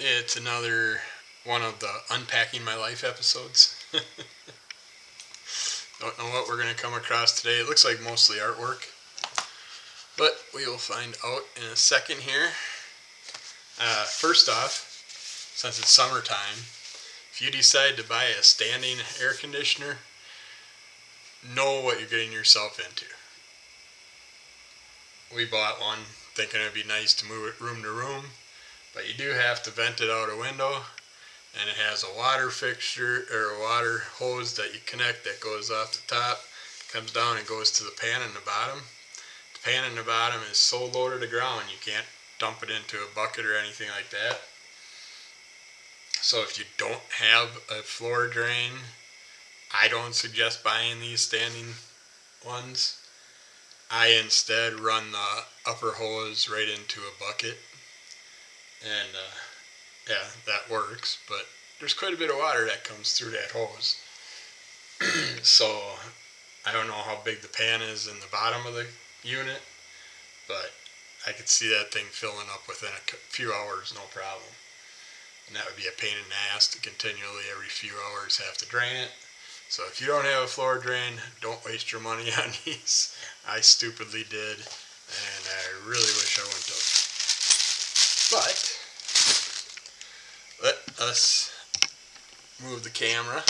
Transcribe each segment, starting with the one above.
It's another one of the Unpacking My Life episodes. Don't know what we're going to come across today. It looks like mostly artwork, but we will find out in a second here. First off, since it's summertime, if you decide to buy a standing air conditioner, know what you're getting yourself into. We bought one thinking it'd be nice to move it room to room, but you do have to vent it out a window, and it has a water fixture or a water hose that you connect that goes off the top, comes down and goes to the pan in the bottom. The pan in the bottom is so low to the ground you can't dump it into a bucket or anything like that. So if you don't have a floor drain, I don't suggest buying these standing ones. I instead run the upper hose right into a bucket, and yeah, that works, but there's quite a bit of water that comes through that hose. So I don't know how big the pan is in the bottom of the unit, but I could see that thing filling up within a few hours, no problem. And that would be a pain in the ass to continually every few hours have to drain it. So if you don't have a floor drain, don't waste your money on these. I stupidly did, and I really wish I wouldn't have. But let us move the camera.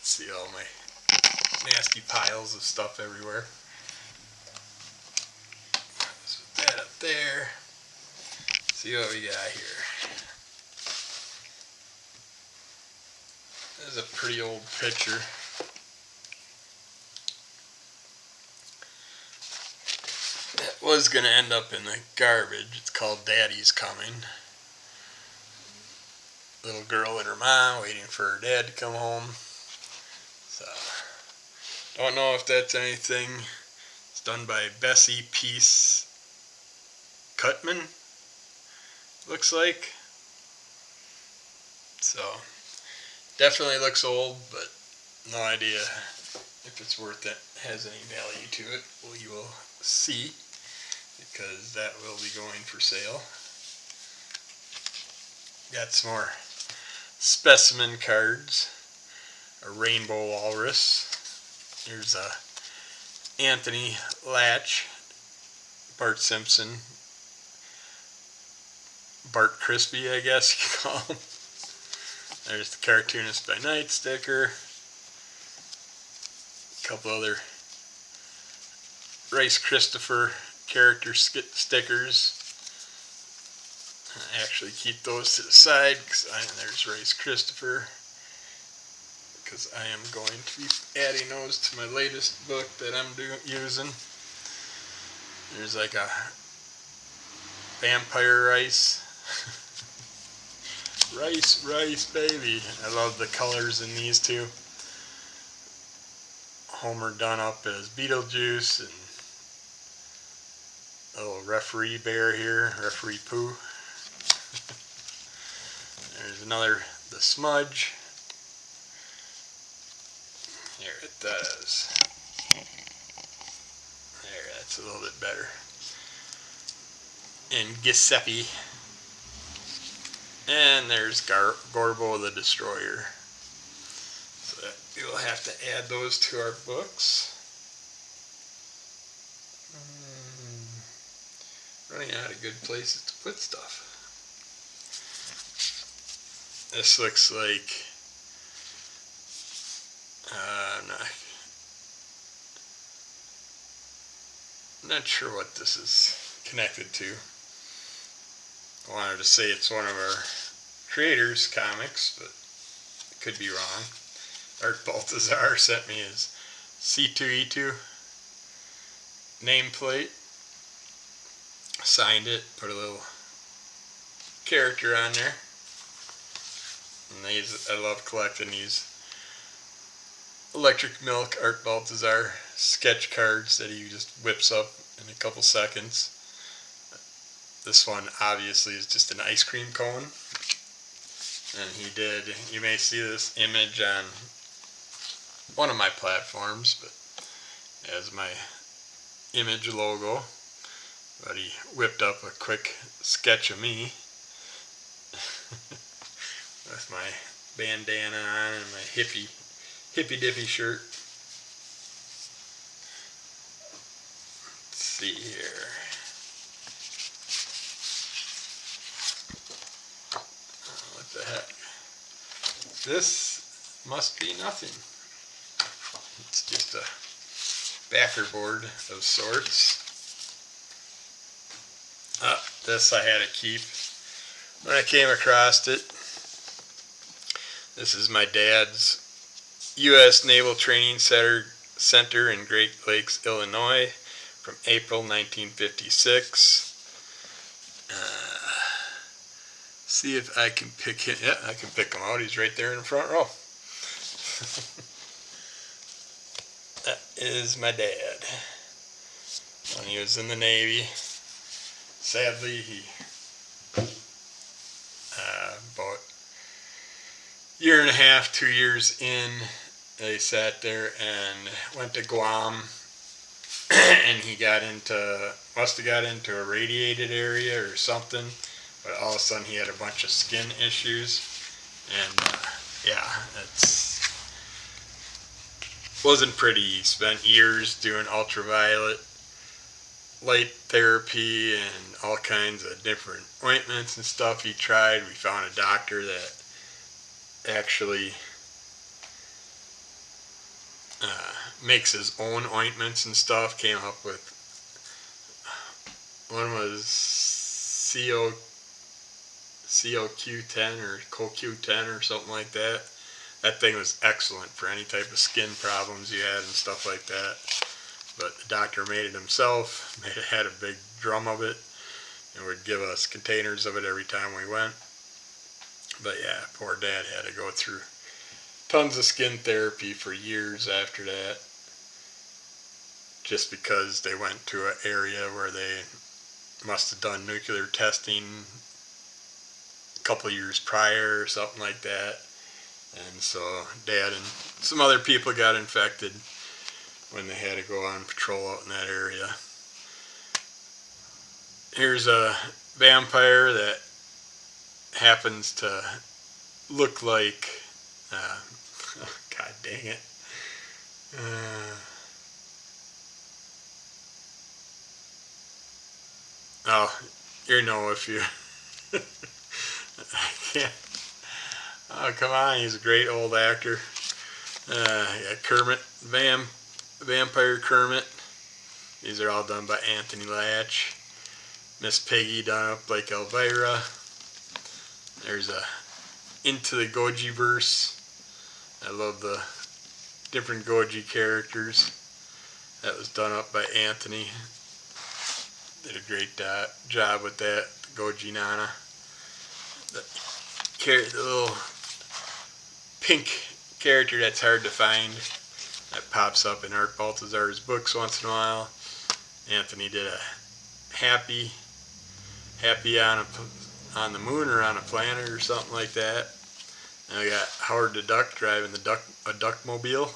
See all my nasty piles of stuff everywhere. So put that up there. See what we got here. This is a pretty old picture. That was going to end up in the garbage. It's called Daddy's Coming. Little girl and her mom waiting for her dad to come home. So, don't know if that's anything. It's done by Bessie Peace Cutman, looks like. So, definitely looks old, but no idea if it's worth it, has any value to it. Well, you will see, because that will be going for sale. Got some more specimen cards. A rainbow walrus. There's a Anthony Latch, Bart Simpson, Bart Crispy, I guess you could call him. There's the Cartoonist by Night sticker. A couple other Rice Christopher character stickers. I actually keep those to the side because there's Rice Christopher, because I am going to be adding those to my latest book that I'm using. There's like a vampire rice. Rice, baby. I love the colors in these two. Homer done up as Beetlejuice, and a little referee bear here, referee Pooh. There's another, the smudge. Here it does. There, that's a little bit better. And Giuseppe. And there's Gorbo the Destroyer. So we will have to add those to our books. Running out of good places to put stuff. This looks like I'm not sure what this is connected to. I wanted to say it's one of our creators' comics, but it could be wrong. Art Baltazar sent me his C2E2 nameplate. Signed it, put a little character on there. And these, I love collecting these Electric Milk Art Baltazar sketch cards that he just whips up in a couple seconds. This one obviously is just an ice cream cone. And he did, you may see this image on one of my platforms, but as my image logo. But he whipped up a quick sketch of me. with my bandana on and my hippie dippy shirt. Let's see here. What the heck? This must be nothing. It's just a backer board of sorts. This I had to keep when I came across it. This is my dad's U.S. Naval Training Center in Great Lakes, Illinois, from April 1956. See if I can pick him. Yeah, I can pick him out. He's right there in the front row. That is my dad when he was in the Navy. Sadly, he about a year and a half, 2 years in, they sat there and went to Guam, and he must have got into a radiated area or something, but all of a sudden he had a bunch of skin issues, and wasn't pretty. He spent years doing ultraviolet light therapy and all kinds of different ointments and stuff he tried. We found a doctor that actually makes his own ointments and stuff. Came up with one was CoQ10 or CoQ10 or something like that. That thing was excellent for any type of skin problems you had and stuff like that. But the doctor made it himself, had a big drum of it, and would give us containers of it every time we went. But yeah, poor Dad had to go through tons of skin therapy for years after that, just because they went to an area where they must have done nuclear testing a couple of years prior or something like that. And so Dad and some other people got infected when they had to go on patrol out in that area. Here's a vampire that happens to look like, god dang it, if you, I can't, oh come on, he's a great old actor. Kermit, Vampire Kermit. These are all done by Anthony Latch. Miss Piggy done up like Elvira. There's a Into the Goji verse. I love the different Goji characters. That was done up by Anthony. Did a great job with that. Goji Nana. The little pink character that's hard to find, that pops up in Art Baltazar's books once in a while. Anthony did a happy on the moon or on a planet or something like that. And we got Howard the Duck driving a duckmobile.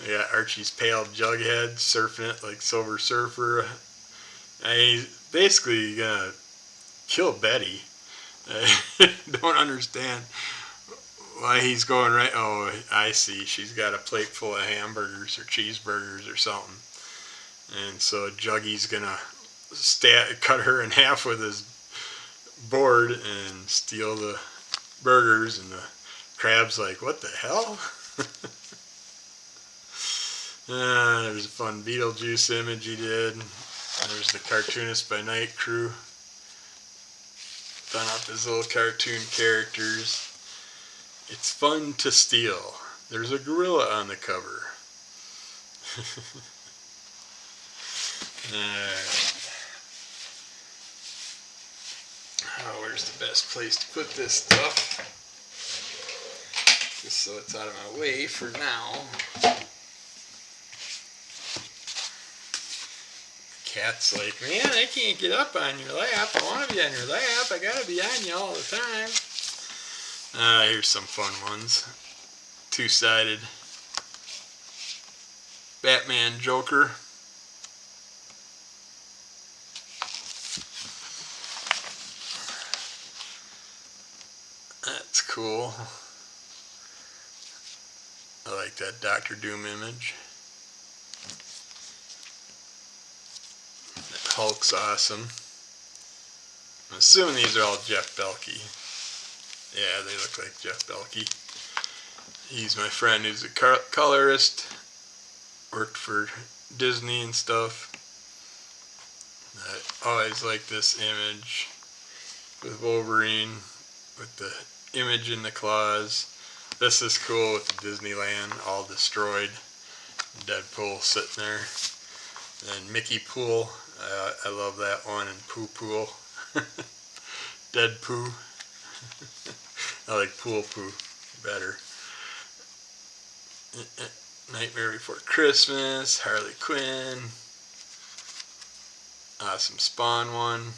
We got Archie's pale Jughead surfing it like Silver Surfer. And he's basically gonna kill Betty. I don't understand why he's going right. Oh, I see. She's got a plate full of hamburgers or cheeseburgers or something. And so Juggy's gonna cut her in half with his board and steal the burgers, and the crab's like, what the hell? There's a fun Beetlejuice image he did. There's the Cartoonist by Night crew. Done up his little cartoon characters. It's fun to steal. There's a gorilla on the cover. Where's the best place to put this stuff? Just so it's out of my way for now. Cat's like, man, I can't get up on your lap. I want to be on your lap. I gotta be on you all the time. Here's some fun ones. Two-sided Batman Joker. That's cool. I like that Doctor Doom image. That Hulk's awesome. I'm assuming these are all Jeff Belke. Yeah, they look like Jeff Belke. He's my friend who's a colorist. Worked for Disney and stuff. I always like this image with Wolverine with the image in the claws. This is cool with Disneyland all destroyed. Deadpool sitting there. And Mickey Pool. I love that one. And Poo Pool. Dead Poo. I like Pool Poo better. Nightmare Before Christmas. Harley Quinn. Awesome Spawn one.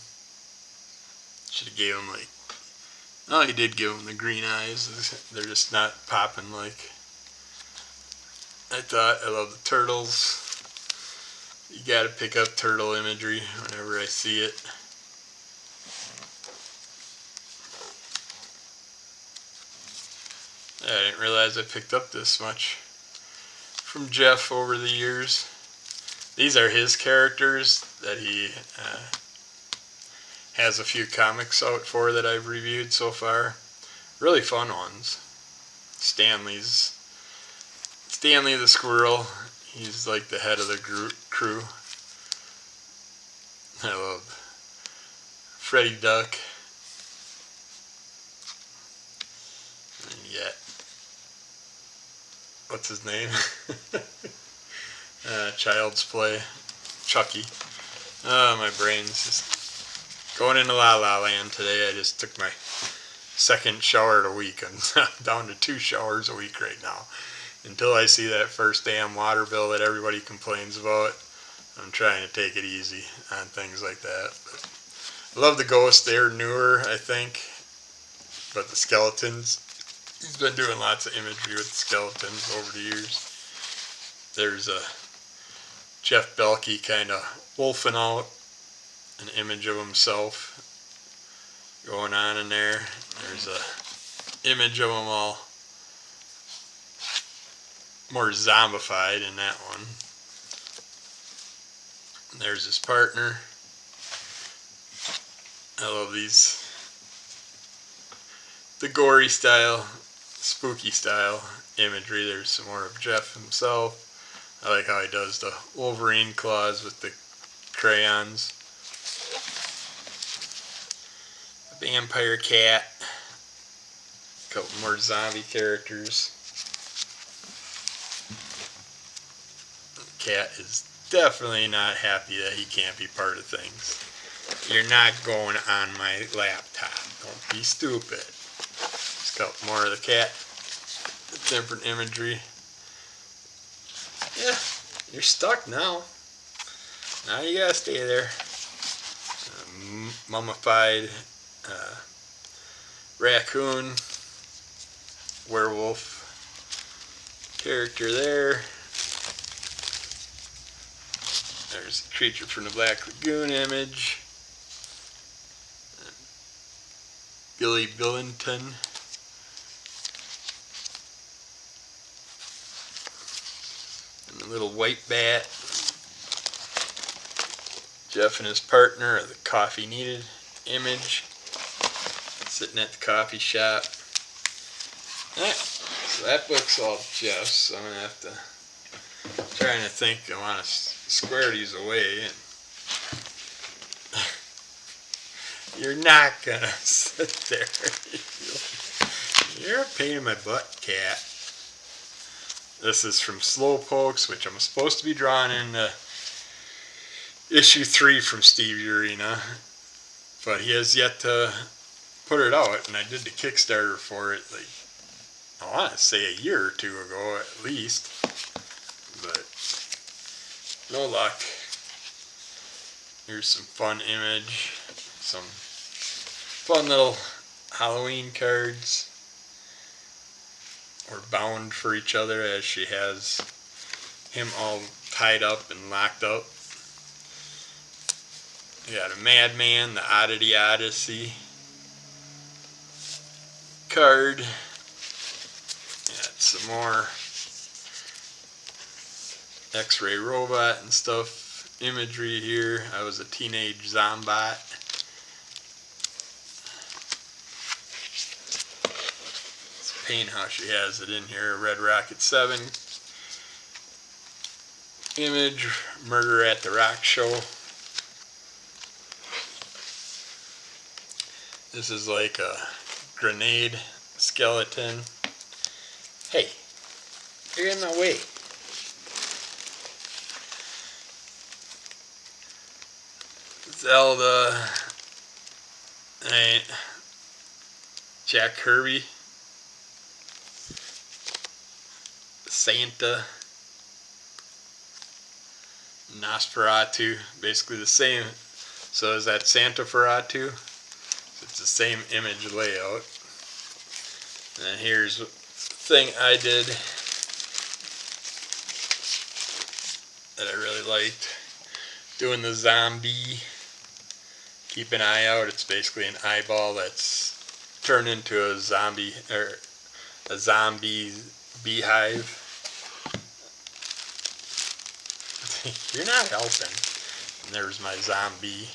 Should have gave him like... Oh, he did give him the green eyes. They're just not popping like I thought. I love the turtles. You gotta pick up turtle imagery whenever I see it. I didn't realize I picked up this much from Jeff over the years. These are his characters that he has a few comics out for that I've reviewed so far. Really fun ones. Stanley the Squirrel. He's like the head of the crew. I love Freddy Duck. And yet, what's his name? Child's Play. Chucky. Oh, my brain's just going into La La Land today. I just took my second shower a week. I'm down to 2 showers a week right now. Until I see that first damn water bill that everybody complains about, I'm trying to take it easy on things like that. But I love the ghosts. They're newer, I think. But the skeletons, he's been doing lots of imagery with the skeletons over the years. There's a Jeff Belke kind of wolfing out an image of himself going on in there. There's a image of them all more zombified in that one. And there's his partner. I love these. The gory style, spooky style imagery. There's some more of Jeff himself. I like how he does the Wolverine claws with the crayons. The vampire cat. A couple more zombie characters. The cat is definitely not happy that he can't be part of things. You're not going on my laptop. Don't be stupid. Just a couple more of the cat. Different imagery. Yeah, you're stuck now. Now you gotta stay there. Mummified raccoon, werewolf character there. There's a Creature from the Black Lagoon image. Billy Billington. And the little white bat. Jeff and his partner are the coffee needed image. Sitting at the coffee shop. Alright, so that book's all Jeff's, so I'm going to have to trying to think. I want to square these away. And you're not going to sit there. You're a pain in my butt, cat. This is from Slowpokes, which I'm supposed to be drawing in issue 3 from Steve Urena. But he has yet to put it out, and I did the Kickstarter for it, like, I want to say a year or 2 ago at least. But no luck. Here's some fun image. Some fun little Halloween cards. Or bound for each other as she has him all tied up and locked up. We got a Madman, the Oddity Odyssey. card. Got some more X-ray robot and stuff imagery here. I was a teenage zombot. It's a paint how she has it in here. Red Rocket 7 image, Murder at the Rock Show. This is like a grenade skeleton. Hey, you're in my way. Zelda, and Jack Kirby, Santa, Nosferatu, basically the same. So is that Santa Ferratu? It's the same image layout. And here's the thing I did that I really liked. Doing the zombie. Keep an eye out. It's basically an eyeball that's turned into a zombie, or a zombie beehive. You're not helping. And there's my zombie.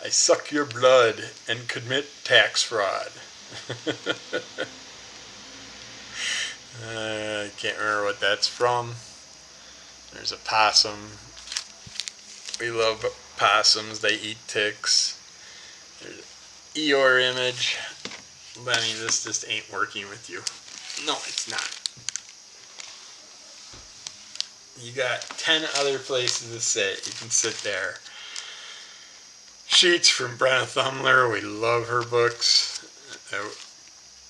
I suck your blood and commit tax fraud. I can't remember what that's from. There's a possum. We love possums. They eat ticks. There's an Eeyore image. Lenny, this just ain't working with you. No, it's not. You got 10 other places to sit. You can sit there. Sheets from Brenna Thumler. We love her books. I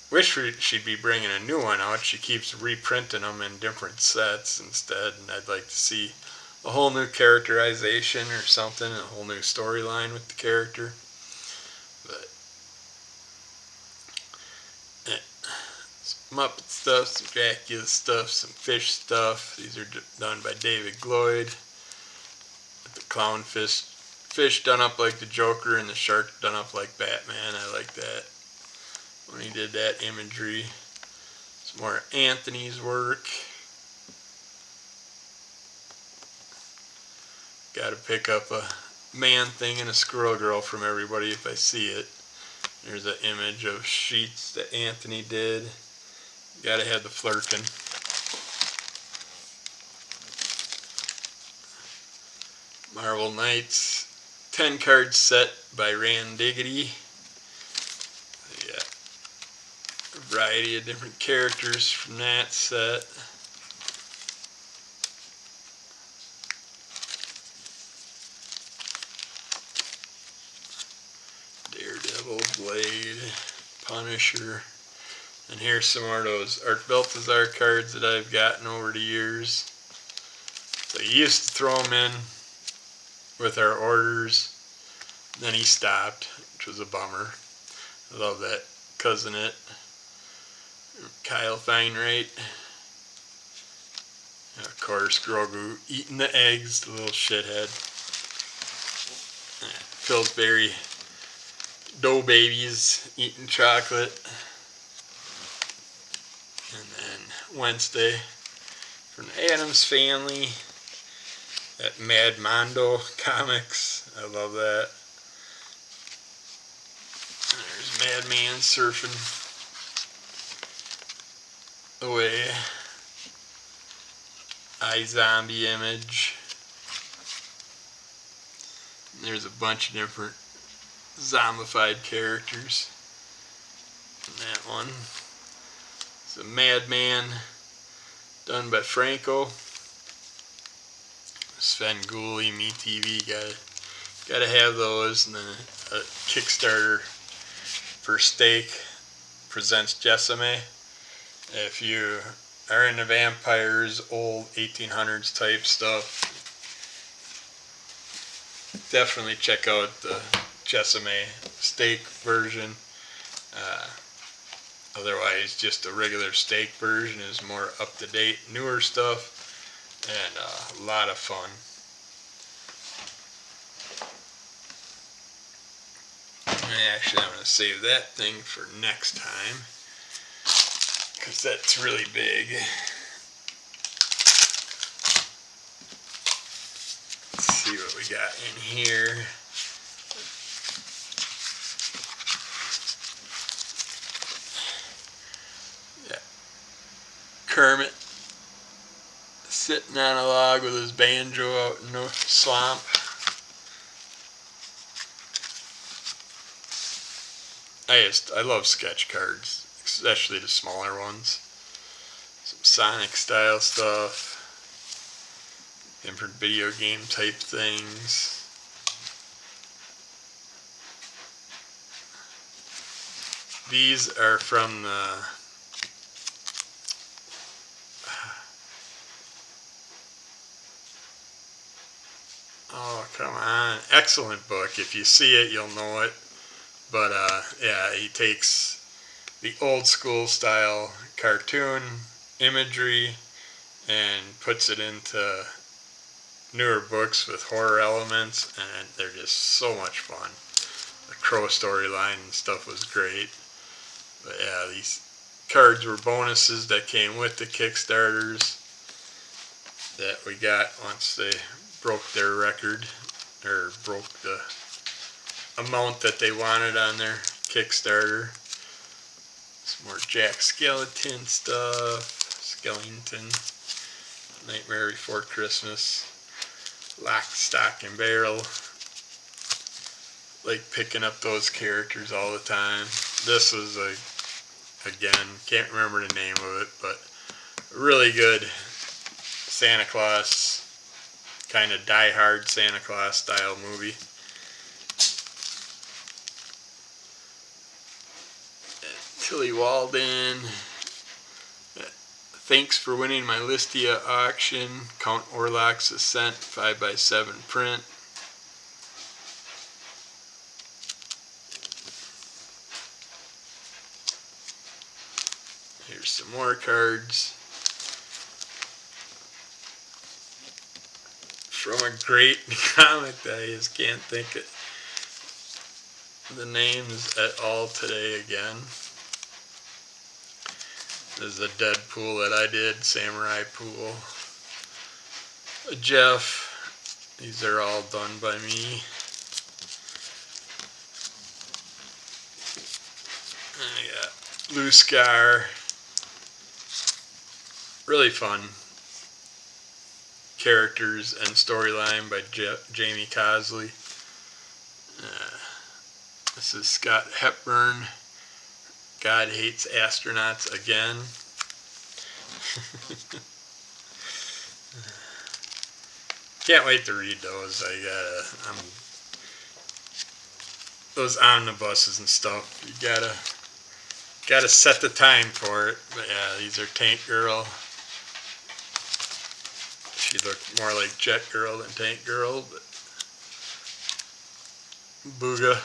wish she'd be bringing a new one out. She keeps reprinting them in different sets instead, and I'd like to see a whole new characterization or something, a whole new storyline with the character. But some Muppet stuff, some Dracula stuff, some fish stuff. These are done by David Gloyd. The fish done up like the Joker and the shark done up like Batman. I like that when he did that imagery. Some more Anthony's work. Gotta pick up a man thing and a squirrel girl from everybody if I see it. There's an image of sheets that Anthony did. Gotta have the flirkin'. Marvel Knights 10 card set by Rand Diggity. Yeah, a variety of different characters from that set. Daredevil, Blade, Punisher. And here's some more of those Art Balthazar cards that I've gotten over the years. So he used to throw them in with our orders. Then he stopped, which was a bummer. I love that Cousin-It. Kyle Feinright. And of course, Grogu eating the eggs, the little shithead. Pillsbury dough babies eating chocolate. And then Wednesday from the Addams Family. That Mad Mondo comics. I love that. And there's Madman surfing away. iZombie image. And there's a bunch of different zombified characters in that one. It's a Madman done by Franco. Sven Gulli, MeTV, gotta have those. And then a Kickstarter for Steak presents Jessame. If you are into vampires, old 1800s type stuff, definitely check out the Jessame Steak version. Otherwise, just a regular steak version is more up-to-date, newer stuff, and a lot of fun. Actually, I'm going to save that thing for next time, because that's really big. Let's see what we got in here. Yeah. Kermit sitting on a log with his banjo out in the swamp. I love sketch cards, especially the smaller ones. Some Sonic style stuff, different video game type things. These are from the oh, come on. Excellent book. If you see it, you'll know it. But yeah, he takes the old school style cartoon imagery and puts it into newer books with horror elements, and they're just so much fun. The Crow storyline and stuff was great. But yeah, these cards were bonuses that came with the Kickstarters that we got once they broke their record, or broke the amount that they wanted on their Kickstarter. Some more Jack Skellington stuff. Skellington. Nightmare Before Christmas. Lock, Stock, and Barrel. Like picking up those characters all the time. This was again, can't remember the name of it, but really good Santa Claus, kind of die-hard Santa Claus style movie. Tilly Walden. Thanks for winning my Listia auction. Count Orlok's Ascent 5x7 print. Here's some more cards from a great comic that I just can't think of the names at all today again. This is a Deadpool that I did, Samurai Pool. Jeff. These are all done by me. I got Blue Scar. Really fun characters and storyline by Jamie Cosley. This is Scott Hepburn. God Hates Astronauts Again. Can't wait to read those. Those omnibuses and stuff. You gotta set the time for it. But yeah, these are Tank Girl. She looked more like Jet Girl than Tank Girl, but Booga.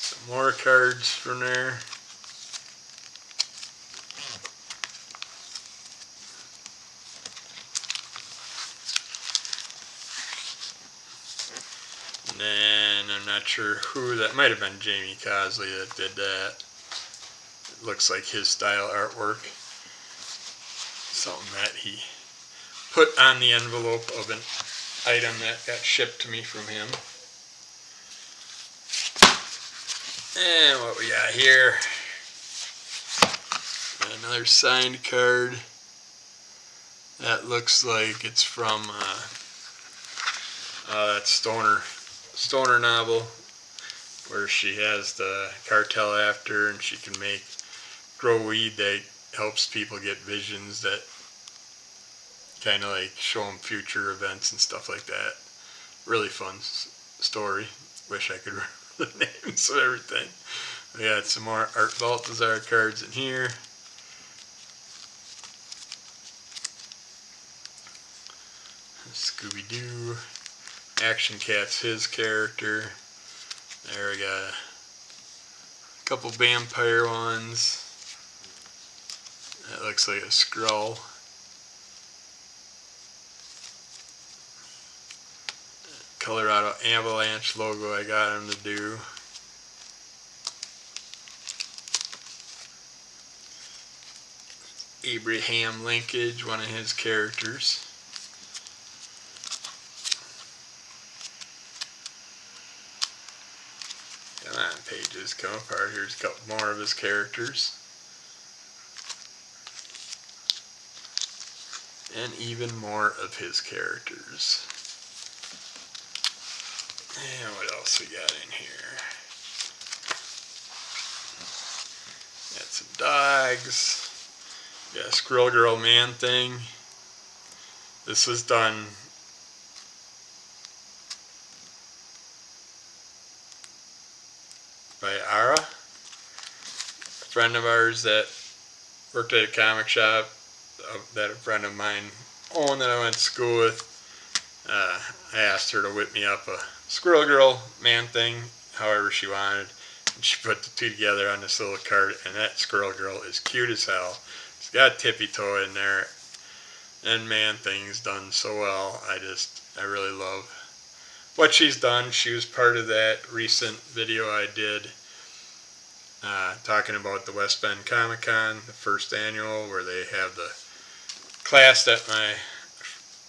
Some more cards from there. And then I'm not sure who, that might have been Jamie Cosley that did that. It looks like his style artwork. Something that he put on the envelope of an item that got shipped to me from him. And what we got here, another signed card. That looks like it's from that stoner novel where she has the cartel after her and she can grow weed that helps people get visions that kind of like show them future events and stuff like that. Really fun story. Wish I could remember the names of everything. We got some more Art Baltazar cards in here. Scooby-Doo. Action Cat's his character. There we got a couple vampire ones. That looks like a Skrull. Colorado Avalanche logo I got him to do. Abraham Linkage, one of his characters. Come on, pages, come apart. Here's a couple more of his characters. And even more of his characters. And what else we got in here? Got some dogs. Got a Squirrel Girl Man thing. This was done by Ara, a friend of ours that worked at a comic shop that a friend of mine owned that I went to school with. I asked her to whip me up a Squirrel Girl Man thing, however she wanted. And she put the two together on this little card, and that Squirrel Girl is cute as hell. It's got Tippy Toe in there, and Man Thing's done so well. I really love what she's done. She was part of that recent video I did talking about the West Bend Comic Con, the first annual, where they have the class that my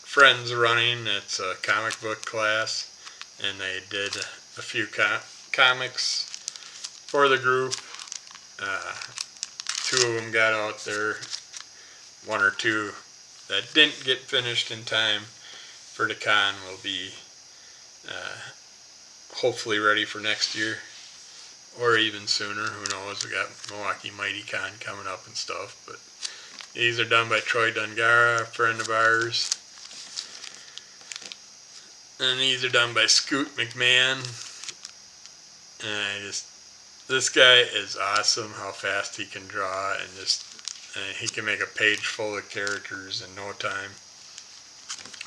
friend's running. It's a comic book class, and they did a few comics for the group. Two of them got out there, one or two that didn't get finished in time for the con will be hopefully ready for next year, or even sooner, who knows. We got Milwaukee Mighty Con coming up and stuff, but these are done by Troy Dungara, a friend of ours. And these are done by Scoot McMahon. And this guy is awesome, how fast he can draw, and he can make a page full of characters in no time.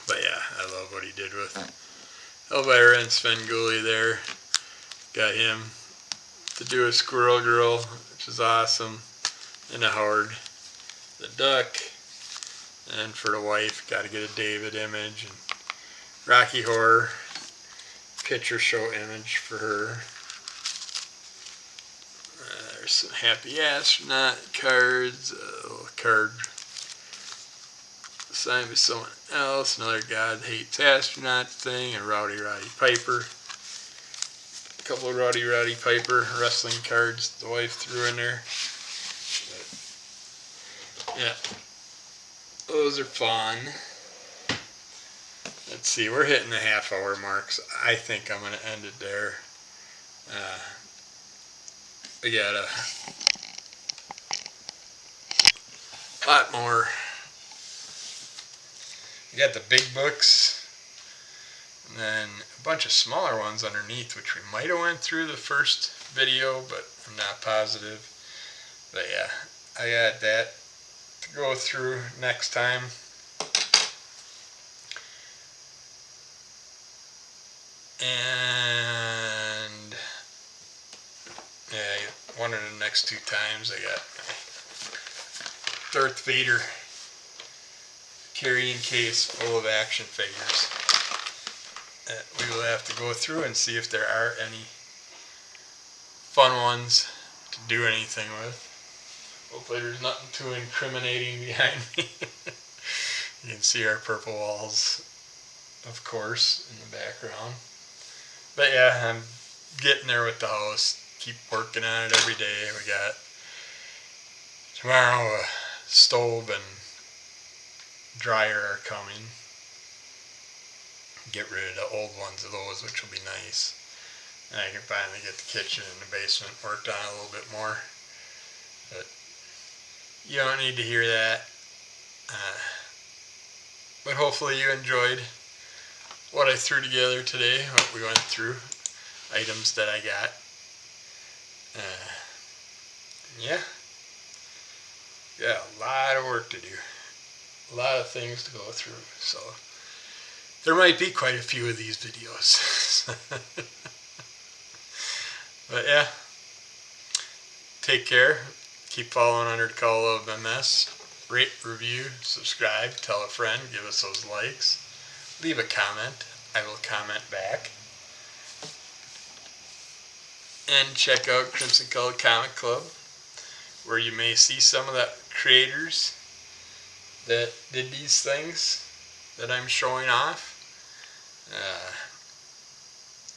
But yeah, I love what he did with Elvira and Sven Gulli there. Got him to do a Squirrel Girl, which is awesome. And a Howard the Duck. And for the wife, got to get a David image. And Rocky Horror picture show image for her. There's some Happy Astronaut cards, a little card signed by someone else, another God Hates Astronaut thing, and Rowdy Roddy Piper. A couple of Rowdy Roddy Piper wrestling cards the wife threw in there. But yeah, those are fun. Let's see, we're hitting the half-hour mark, so I think I'm going to end it there. We got a lot more. We got the big books, and then a bunch of smaller ones underneath, which we might have went through the first video, but I'm not positive. But yeah, I got that to go through next time. And yeah, one of the next two times I got Darth Vader carrying case full of action figures that we will have to go through and see if there are any fun ones to do anything with. Hopefully there's nothing too incriminating behind me. You can see our purple walls, of course, in the background. But yeah, I'm getting there with the house. Keep working on it every day. We got tomorrow a stove and dryer are coming. Get rid of the old ones of those, which will be nice. And I can finally get the kitchen and the basement worked on a little bit more. But you don't need to hear that. But hopefully you enjoyed what I threw together today, what we went through, items that I got. Yeah, a lot of work to do, a lot of things to go through, so there might be quite a few of these videos. But yeah, take care, keep following Under the Call of MS, rate, review, subscribe, tell a friend, give us those likes, leave a comment. I will comment back. And check out Crimson Colored Comic Club, where you may see some of the creators that did these things that I'm showing off.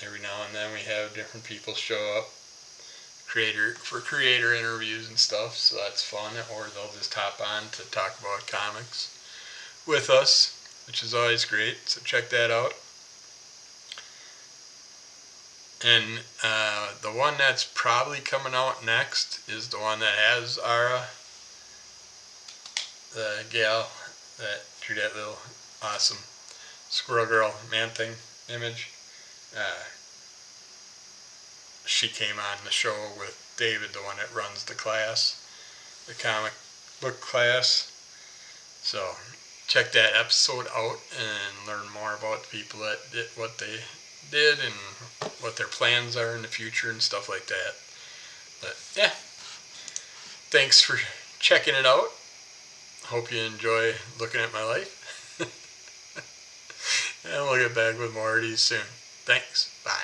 Every now and then we have different people show up for creator interviews and stuff, so that's fun. Or they'll just hop on to talk about comics with us, which is always great. So check that out. And the one that's probably coming out next is the one that has Ara, the gal that drew that little awesome Squirrel Girl Man-Thing image. She came on the show with David, the one that runs the class, the comic book class. So check that episode out and learn more about the people that did what they did and what their plans are in the future and stuff like that. But yeah, thanks for checking it out. Hope you enjoy looking at my life. And we'll get back with more of these soon. Thanks. Bye.